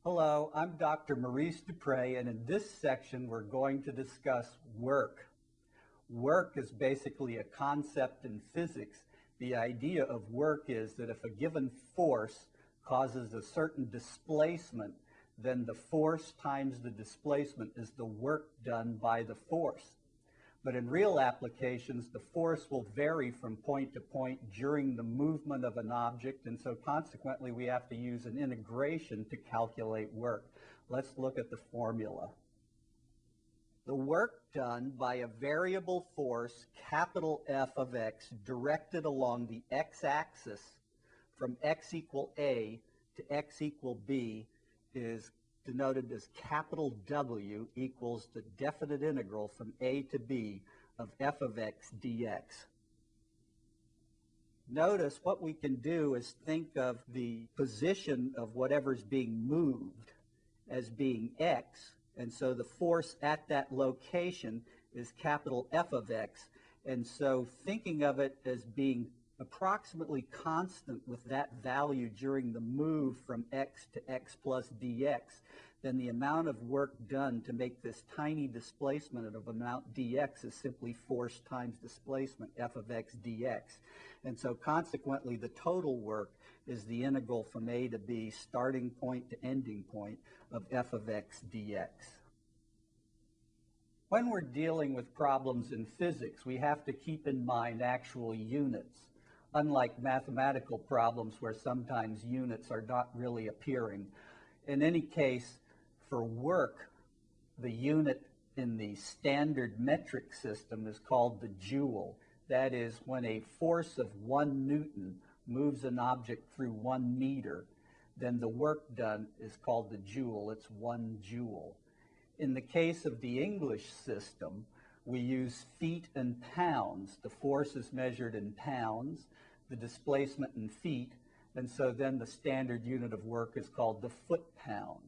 Hello, I'm Dr. Maurice Dupre, and in this section we're going to discuss work. Work is basically a concept in physics. The idea of work is that if a given force causes a certain displacement, then the force times the displacement is the work done by the force. But in real applications, the force will vary from point to point during the movement of an object, and so consequently we have to use an integration to calculate work. Let's look at the formula. The work done by a variable force, capital F of x, directed along the x-axis from x equal a to x equal b is denoted as capital W equals the definite integral from a to b of f of x dx. Notice what we can do is think of the position of whatever's being moved as being x, and so the force at that location is capital F of x, and so thinking of it as being approximately constant with that value during the move from x to x plus dx, then the amount of work done to make this tiny displacement of amount dx is simply force times displacement f of x dx. And so consequently the total work is the integral from a to b, starting point to ending point, of f of x dx. When we're dealing with problems in physics, we have to keep in mind actual units, unlike mathematical problems where sometimes units are not really appearing. In any case, for work, the unit in the standard metric system is called the joule. That is, when a force of 1 Newton moves an object through 1 meter, then the work done is called the joule. It's 1 joule. In the case of the English system, we use feet and pounds. The force is measured in pounds, the displacement in feet, and so then the standard unit of work is called the foot-pound.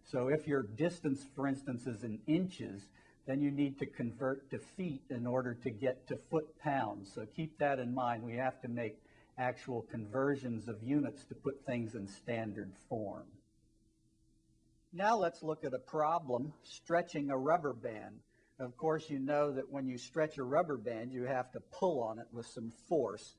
So if your distance, for instance, is in inches, then you need to convert to feet in order to get to foot-pounds. So keep that in mind. We have to make actual conversions of units to put things in standard form. Now let's look at a problem, stretching a rubber band. Of course, you know that when you stretch a rubber band, you have to pull on it with some force.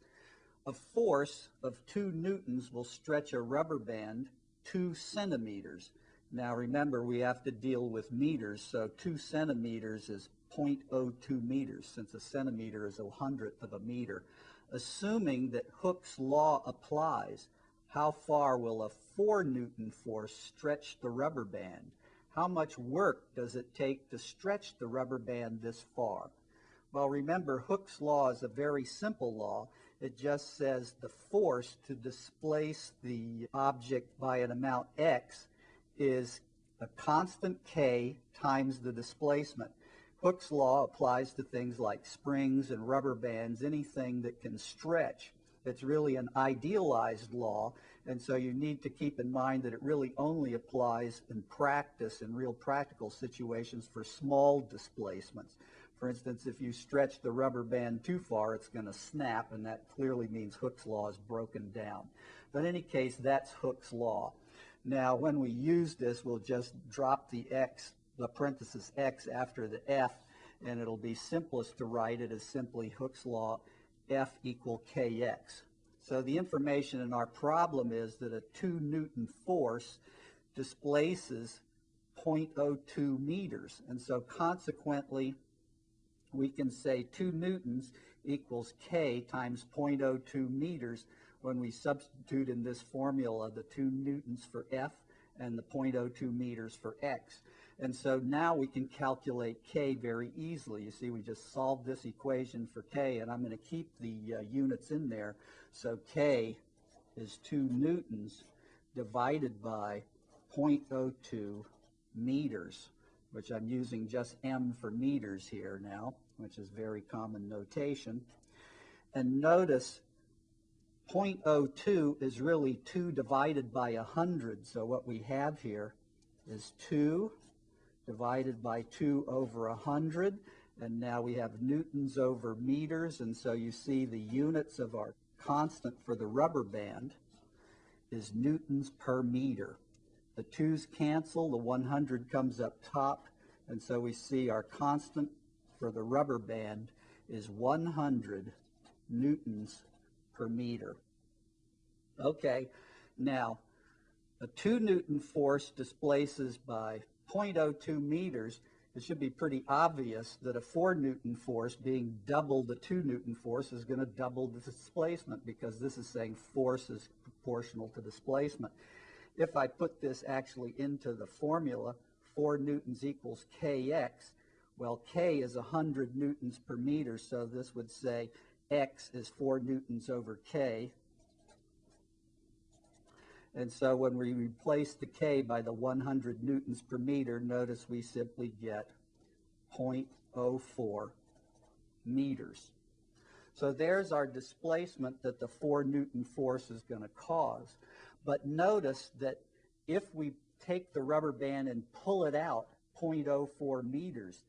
A force of 2 newtons will stretch a rubber band 2 centimeters. Now remember, we have to deal with meters, so 2 centimeters is 0.02 meters, since a centimeter is 1/100th of a meter. Assuming that Hooke's law applies, how far will a 4 Newton force stretch the rubber band? How much work does it take to stretch the rubber band this far? Well, remember, Hooke's law is a very simple law. It just says the force to displace the object by an amount x is a constant k times the displacement. Hooke's law applies to things like springs and rubber bands, anything that can stretch. It's really an idealized law, and so you need to keep in mind that it really only applies in practice, in real practical situations, for small displacements. For instance, if you stretch the rubber band too far, it's going to snap, and that clearly means Hooke's law is broken down. But in any case, that's Hooke's law. Now, when we use this, we'll just drop the x, the parenthesis x after the f, and it'll be simplest to write it as simply Hooke's law, F equal kx. So the information in our problem is that a 2 Newton force displaces 0.02 meters. And so consequently, we can say 2 newtons equals k times 0.02 meters when we substitute in this formula the 2 newtons for F and the 0.02 meters for x. And so now we can calculate k very easily. You see, we just solved this equation for k, and I'm going to keep the units in there. So k is 2 newtons divided by 0.02 meters, which I'm using just m for meters here now, which is very common notation. And notice 0.02 is really 2 divided by 100. So what we have here is 2 divided by 2 over 100. And now we have newtons over meters. And so you see the units of our constant for the rubber band is newtons per meter. The 2's cancel, the 100 comes up top, and so we see our constant for the rubber band is 100 newtons per meter. Okay, now a 2 Newton force displaces by 0.02 meters. It should be pretty obvious that a 4 Newton force being double the 2 Newton force is going to double the displacement, because this is saying force is proportional to displacement. If I put this actually into the formula, 4 newtons equals kx, well, k is 100 newtons per meter, so this would say x is 4 newtons over k. And so when we replace the k by the 100 newtons per meter, notice we simply get 0.04 meters. So there's our displacement that the 4 Newton force is going to cause. But notice that if we take the rubber band and pull it out 0.04 meters,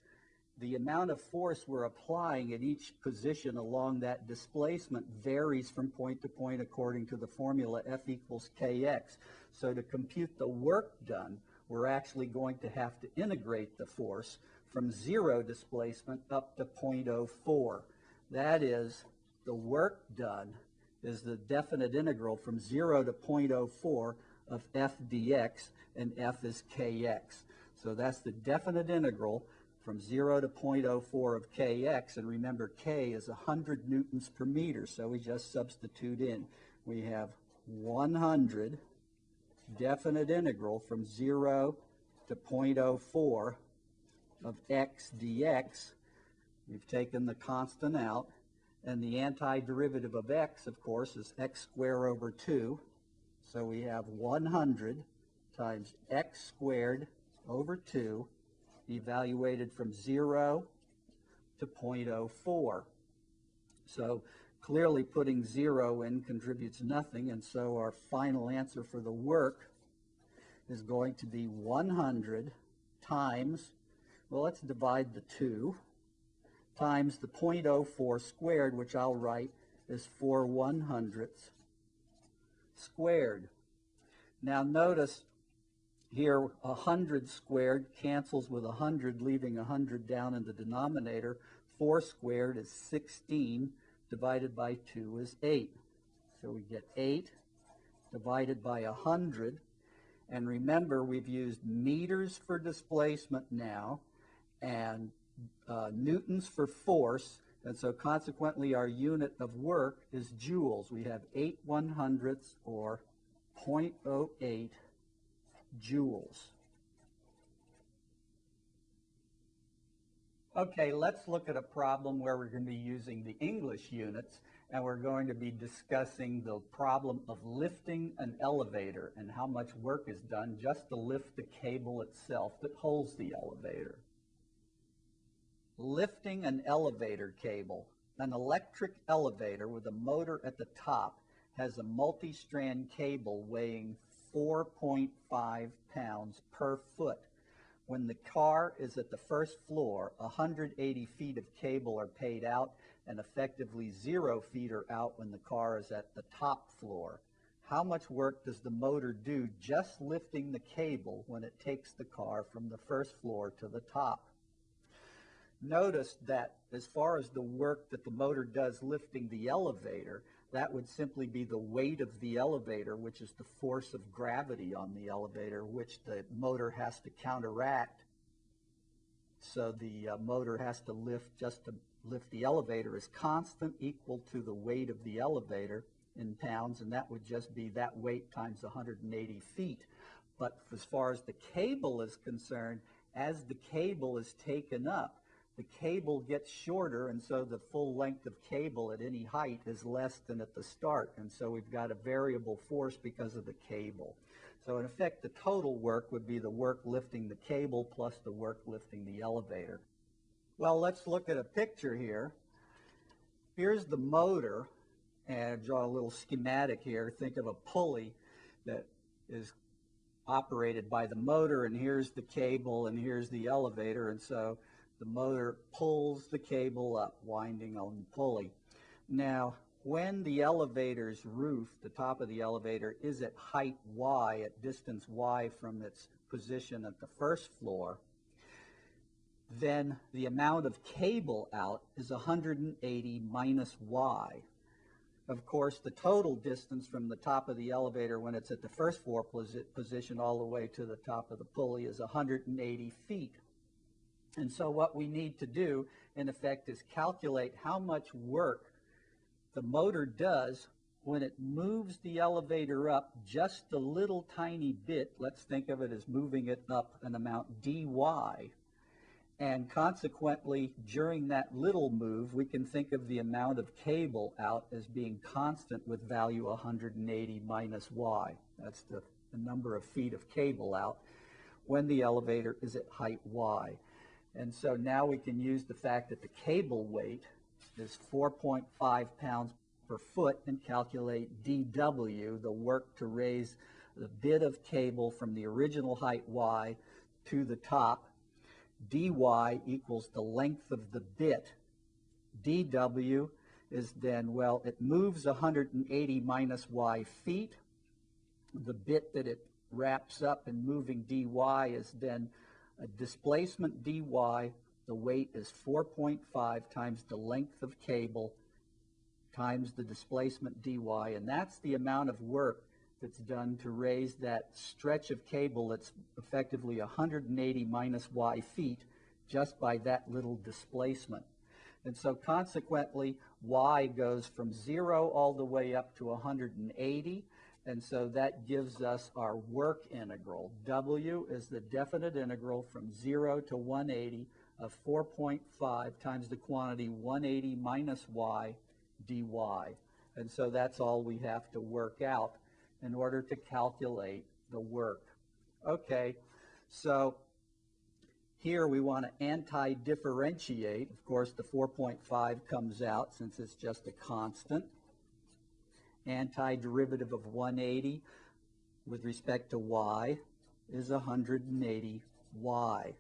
the amount of force we're applying at each position along that displacement varies from point to point according to the formula F equals kx. So to compute the work done, we're actually going to have to integrate the force from 0 displacement up to 0.04. That is, the work done is the definite integral from 0 to 0.04 of f dx, and f is kx. So that's the definite integral from 0 to 0.04 of kx, and remember k is 100 newtons per meter, so we just substitute in. We have 100 definite integral from 0 to 0.04 of x dx. We've taken the constant out, and the antiderivative of x, of course, is x squared over 2. So we have 100 times x squared over 2 evaluated from 0 to 0.04. So clearly putting 0 in contributes nothing, and so our final answer for the work is going to be 100 times, well, let's divide the 2, times the 0.04 squared, which I'll write as 4/100 squared. Now notice here 100 squared cancels with 100, leaving 100 down in the denominator. 4 squared is 16, divided by 2 is 8. So we get 8 divided by 100. And remember, we've used meters for displacement now, and newtons for force, and so consequently our unit of work is joules. We have 8/100 or 0.08 joules. Okay, let's look at a problem where we're going to be using the English units, and we're going to be discussing the problem of lifting an elevator and how much work is done just to lift the cable itself that holds the elevator. Lifting an elevator cable. An electric elevator with a motor at the top has a multi-strand cable weighing 4.5 pounds per foot. When the car is at the first floor, 180 feet of cable are paid out, and effectively 0 feet are out when the car is at the top floor. How much work does the motor do just lifting the cable when it takes the car from the first floor to the top? Notice that as far as the work that the motor does lifting the elevator, that would simply be the weight of the elevator, which is the force of gravity on the elevator, which the motor has to counteract. So the motor has to lift, just to lift the elevator, is constant, equal to the weight of the elevator in pounds, and that would just be that weight times 180 feet. But as far as the cable is concerned, as the cable is taken up, the cable gets shorter, and so the full length of cable at any height is less than at the start, and so we've got a variable force because of the cable. So in effect, the total work would be the work lifting the cable plus the work lifting the elevator. Well, let's look at a picture here. Here's the motor, and draw a little schematic here. Think of a pulley that is operated by the motor, and here's the cable, and here's the elevator, and so the motor pulls the cable up, winding on the pulley. Now, when the elevator's roof, the top of the elevator, is at height y, at distance y from its position at the first floor, then the amount of cable out is 180 minus y. Of course, the total distance from the top of the elevator when it's at the first floor position all the way to the top of the pulley is 180 feet. And so what we need to do, in effect, is calculate how much work the motor does when it moves the elevator up just a little tiny bit. Let's think of it as moving it up an amount dy. And consequently, during that little move, we can think of the amount of cable out as being constant with value 180 minus y. That's the number of feet of cable out when the elevator is at height y. And so now we can use the fact that the cable weight is 4.5 pounds per foot and calculate dW, the work to raise the bit of cable from the original height y to the top. dy equals the length of the bit. dW is then, well, it moves 180 minus y feet. The bit that it wraps up in moving dy is then a displacement dy. The weight is 4.5 times the length of cable times the displacement dy, and that's the amount of work that's done to raise that stretch of cable that's effectively 180 minus y feet just by that little displacement. And so consequently, y goes from 0 all the way up to 180, and so that gives us our work integral. W is the definite integral from 0 to 180 of 4.5 times the quantity 180 minus y dy. And so that's all we have to work out in order to calculate the work. Okay, so here we want to anti-differentiate. Of course, the 4.5 comes out since it's just a constant. Antiderivative of 180 with respect to y is 180y,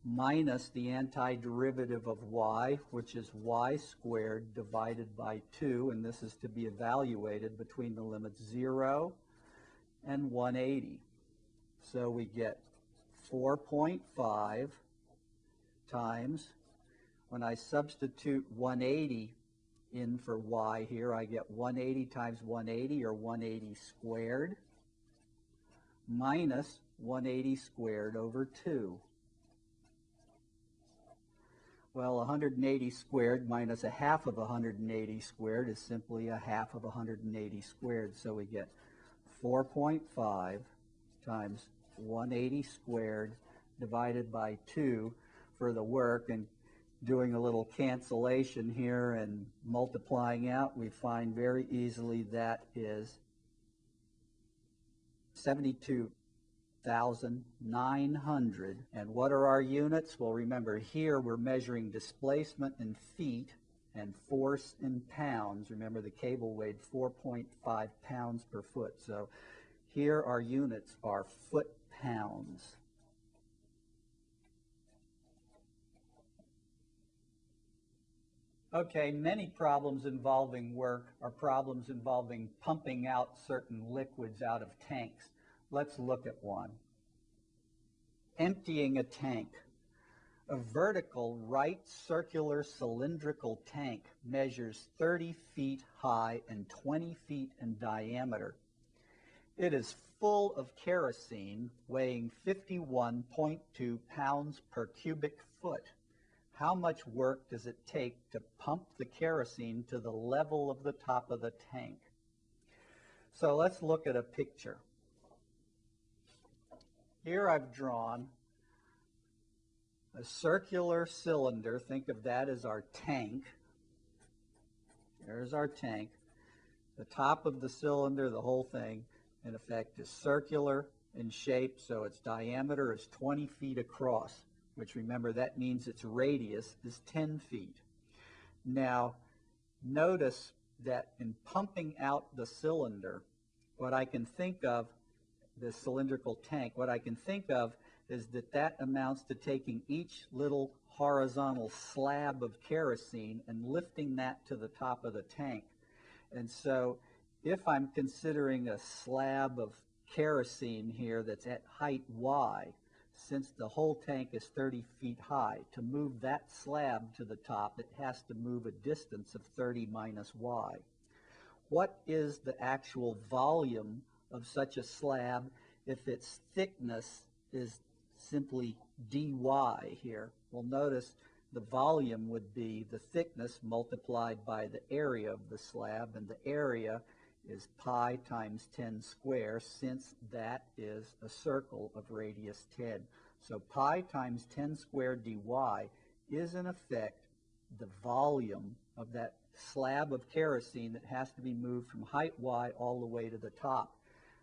minus the antiderivative of y, which is y squared divided by 2, and this is to be evaluated between the limits 0 and 180. So we get 4.5 times, when I substitute 180 in for y here, I get 180 times 180, or 180 squared, minus 180 squared over 2. Well, 180 squared minus a half of 180 squared is simply a half of 180 squared. So we get 4.5 times 180 squared divided by 2 for the work. And doing a little cancellation here and multiplying out, we find very easily that is 72,900. And what are our units? Well, remember, here we're measuring displacement in feet and force in pounds. Remember, the cable weighed 4.5 pounds per foot. So here our units are foot-pounds. Okay, many problems involving work are problems involving pumping out certain liquids out of tanks. Let's look at one. Emptying a tank. A vertical right circular cylindrical tank measures 30 feet high and 20 feet in diameter. It is full of kerosene weighing 51.2 pounds per cubic foot. How much work does it take to pump the kerosene to the level of the top of the tank? So let's look at a picture. Here I've drawn a circular cylinder. Think of that as our tank. There's our tank. The top of the cylinder, the whole thing, in effect, is circular in shape, so its diameter is 20 feet across, which, remember, that means its radius is 10 feet. Now, notice that in pumping out the cylinder, what I can think of, the cylindrical tank, what I can think of is that that amounts to taking each little horizontal slab of kerosene and lifting that to the top of the tank. And so if I'm considering a slab of kerosene here that's at height Y, since the whole tank is 30 feet high, to move that slab to the top, it has to move a distance of 30 minus Y. What is the actual volume of such a slab if its thickness is simply dy here? Well, notice the volume would be the thickness multiplied by the area of the slab, and the area is pi times 10 squared, since that is a circle of radius 10. So pi times 10 squared dy is in effect the volume of that slab of kerosene that has to be moved from height Y all the way to the top.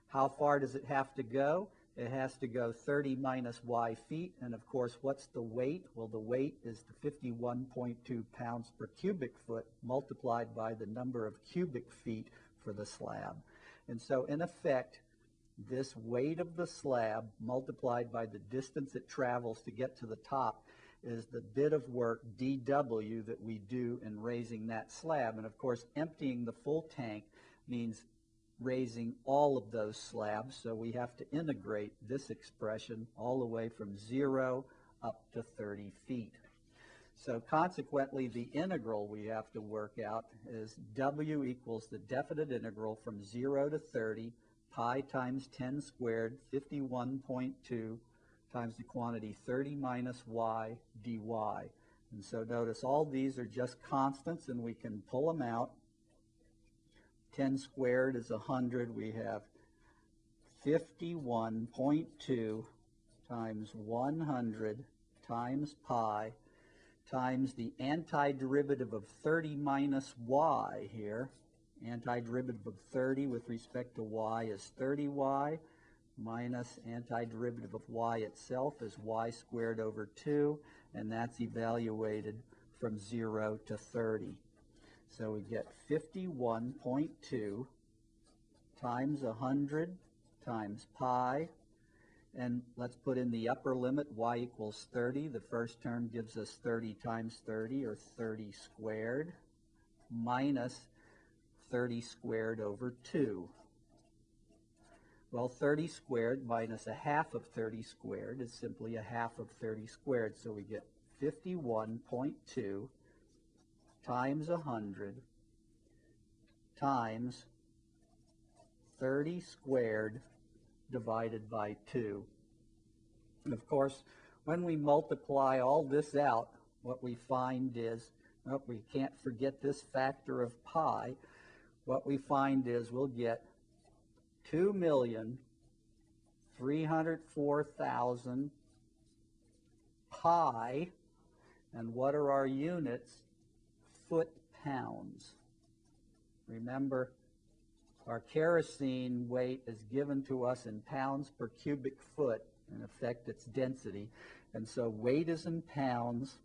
How far does it have to go? It has to go 30 minus Y feet, and of course, what's the weight? Well, the weight is the 51.2 pounds per cubic foot multiplied by the number of cubic feet for the slab. And so, in effect, this weight of the slab multiplied by the distance it travels to get to the top is the bit of work dW that we do in raising that slab. And of course, emptying the full tank means raising all of those slabs, so we have to integrate this expression all the way from 0 up to 30 feet. So consequently, the integral we have to work out is W equals the definite integral from 0 to 30, pi times 10 squared, 51.2, times the quantity 30 minus Y dy. And so notice all these are just constants, and we can pull them out. 10 squared is 100. We have 51.2 times 100 times pi times the antiderivative of 30 minus y here. Antiderivative of 30 with respect to y is 30y, minus antiderivative of y itself is y squared over 2, and that's evaluated from 0 to 30. So we get 51.2 times 100 times pi, and let's put in the upper limit, y equals 30. The first term gives us 30 times 30, or 30 squared, minus 30 squared over 2. Well, 30 squared minus a half of 30 squared is simply a half of 30 squared, so we get 51.2 times 100 times 30 squared divided by 2. And of course, when we multiply all this out, what we find is, well, we can't forget this factor of pi. What we find is we'll get 2,304,000 pi, and what are our units? Foot-pounds. Remember, our kerosene weight is given to us in pounds per cubic foot, in effect its density, and so weight is in pounds,